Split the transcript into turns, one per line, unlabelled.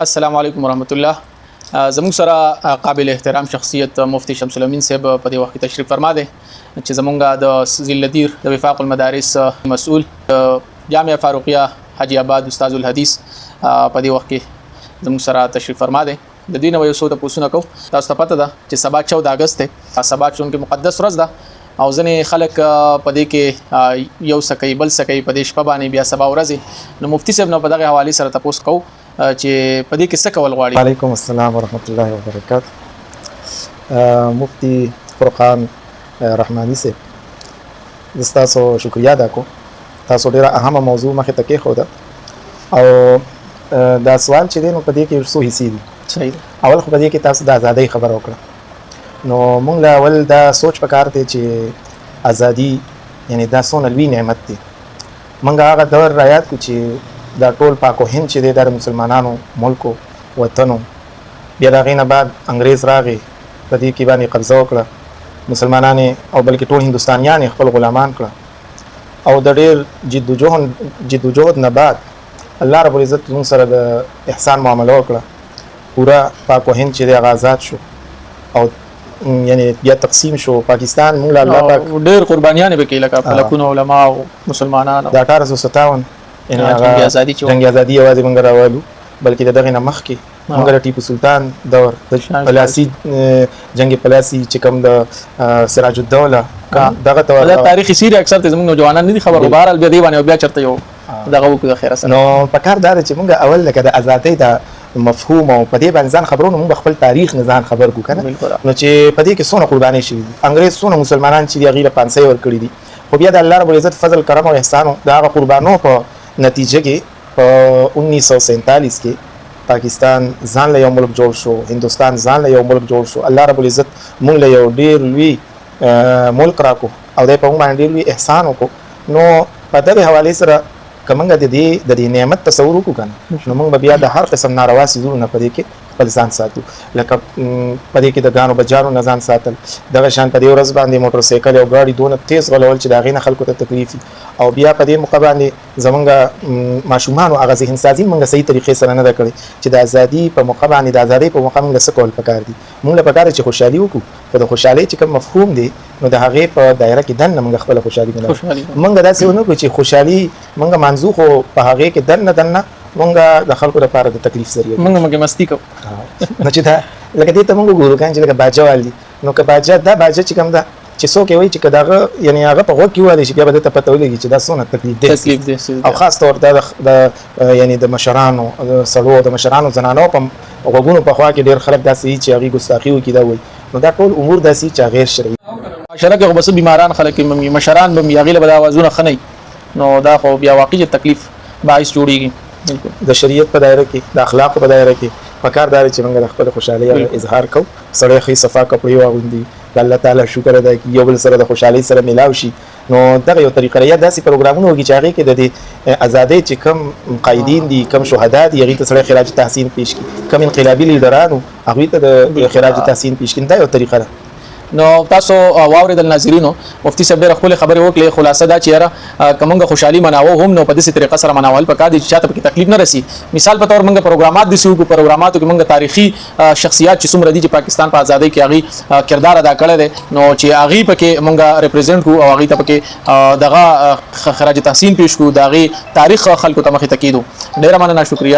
السلام علیکم ورحمت الله. زموږ سره قابل احترام شخصیت مفتی شمس الامین صاحب په دې وخت تشریف فرما دي چې زمونږ د ذلدیر د وفاق المدارس مسؤل جامعه فاروقیه حاجی آباد استاد الحدیث په دې وخت کې زموږ سره تشریف فرما دي. د دې نو یو څه پوښتنه کوم. تاسو ته پته ده چې سبا 14 اگست دی. سبا چونکه مقدس ورځ ده او ځنې خلک په دې کې یو سکه بل سکه په دې شپه باندې بیا سبا ورځ نو مفتی صاحب نو په دغه حواله سره تاسو کو چې په دې کې څه کول غواړي.
وعلیکم السلام ورحمت الله وبرکاته. مفتی فرقان رحمانی صاحب تاسو شکریا ادا کوم. تاسو ډیره اهمه موضوع مخه ته کې خو ده او دا سوال چې دینو په دې کې څو حصے دي.
صحیح.
اول خو په دې کې تاسو د ازادۍ خبر وکړه نو مونږ لا اول دا سوچ پکار دی چې ازادي یعنی دا څونه لوی نعمت دی. مونږ هغه دور را یاد کو چې دا ټول پاک او هند چې د مسلمانانو ملک وطنو بیا دا غینه بعد انګريز راغی په دې کې باندې قبضه وکړه مسلمانان او بلکې ټول هندستانیان خپل غلامان کړه او د ډېر جدوجہد نه بعد الله رب العزت موږ سره د احسان معامله وکړه. پورا پاک و هند چې آزاد شو او یعنی بیا تقسیم شو پاکستان موږ الله پاک
ډېر قربانیان به کې لکه فلکونه علما او مسلمانانو
د 1857 یعنی هغه جنگ ازادي یوازې موږ راوالو بلکې دغه نه مخکې موږ د ټیپو سلطان دور د پلاسی جنگ پلاسی چې کوم د سراج الدوله دغه
دا تاریخي سیره اکثر ته زموږ نوجوانان نه دي خبر بهرال بیا دی باندې بیا چرته یو دغه وکړه خیر سره
نو په کار دا چې موږ اول لکه د ازادۍ د مفهوم او په دې باندې ځان خبرونه موږ خپل تاریخ نه ځان خبر کو کنه نو چې په دې کې څونه قرباني شوي انګريز څونه مسلمانان چې غیره پانسي ور کړی دي خو بیا د الله رب العزت فضل کرم او احسان دا قربانو په نتیجه کې په 1947 کې پاکستان ځان له یو ملک جوړ شو هندستان ځان له یو ملک جوړ شو الله رب العزت موږ له یو ډیر لوی ملک راکو او د په موږ باندې لوی احسان وکړو نو په دغه حواله سره کومه د دې نعمت تصور وکړو کنه نو موږ بیا د هر قسم ناروا سيزونو په دې کې خپل ځان ساتو لکه په دې کې د غانو بجارو نه ځان ساتل دغه شان په دې ورځ باندې موټر سایکل او غاډي دونه تیز غلول چې دا غینه خلکو ته تکلیف او بیا په دې موقع باندې زمونږ ماشومان او هغه ذهن سازي موږ صحیح طریقې سره نه کړی چې د ازادي په موقع باندې د ازادي په موقع موږ څه کول پکار دي موږ له پکاره چې خوشحالي وکړو په د خوشحالي چې کوم مفهوم دی نو د هغه په دایره کې دنه موږ خپل خوشحالي کوو موږ دا څه ونه کوو چې خوشحالي موږ منځو خو په هغه کې دنه مونږ د خلکو لپاره د تکلیف ذریعہ
مونږ مستی کوو
نو چې دا لکه دې ته مونږ ګورو کان چې لکه باجا والی نو که باجا دا باجا چې کوم دا چې څوک وایي چې کداغه یعنی هغه په وګ کې وایي چې بیا به ته پته ولګي چې دا څونه تکلیف دی او خاص طور د یعنی د مشرانو سړو د مشرانو زنانو په وګونو په خوا کې ډېر خلک داسې چې هغه ګستاخی وکړي دا وایي نو دا ټول امور داسې چې غیر شرعي
معاشره کې بس بیماران خلک مشران به یاغي له اوازونه خني نو دا خو بیا واقعي تکلیف باعث جوړیږي
د شریعت په دایره کې د اخلاق په دایره کې پکار دار چې موږ خپل خوشحالي اظهار کوو سړی خې صفا کپړې واغوندي د الله تعالی شکر ادا کوي یو بل سره د خوشحالي سره ملاو شي نو دغه یو طریقه یا داسې پروګرامونه وږي چې هغه کې د ازادۍ چې کم قائدین دي کم شهدا دي هغه ته سړی خراج تحسین پیش کړي کم انقلابي لیډرانو هغه ته د خراج تحسین پیش کړي دا یو طریقه ده.
نو تاسو واوریدل ناظرینو مفتی صاحب ډېر خپل خبرې وکړې خلاصه دا چې یاره کومه خوشحالي مناوو هم نو په دې طریقه سره مناول پکې دي چې چاته پکې تکلیف نه رسی. مثال په تور موږ پروګرامات دي سو پروګراماتو کې موږ تاریخي شخصیت چې څومره دي چې پاکستان په ازادۍ کې هغه کردار ادا کړی دی نو چې هغه پکې موږ ریپرزینټ کو او هغه ته پکې دغه خراج تحسین پیش کو دغه تاریخ خلکو ته مخې ته کیدو. ډېر مننه شکریا.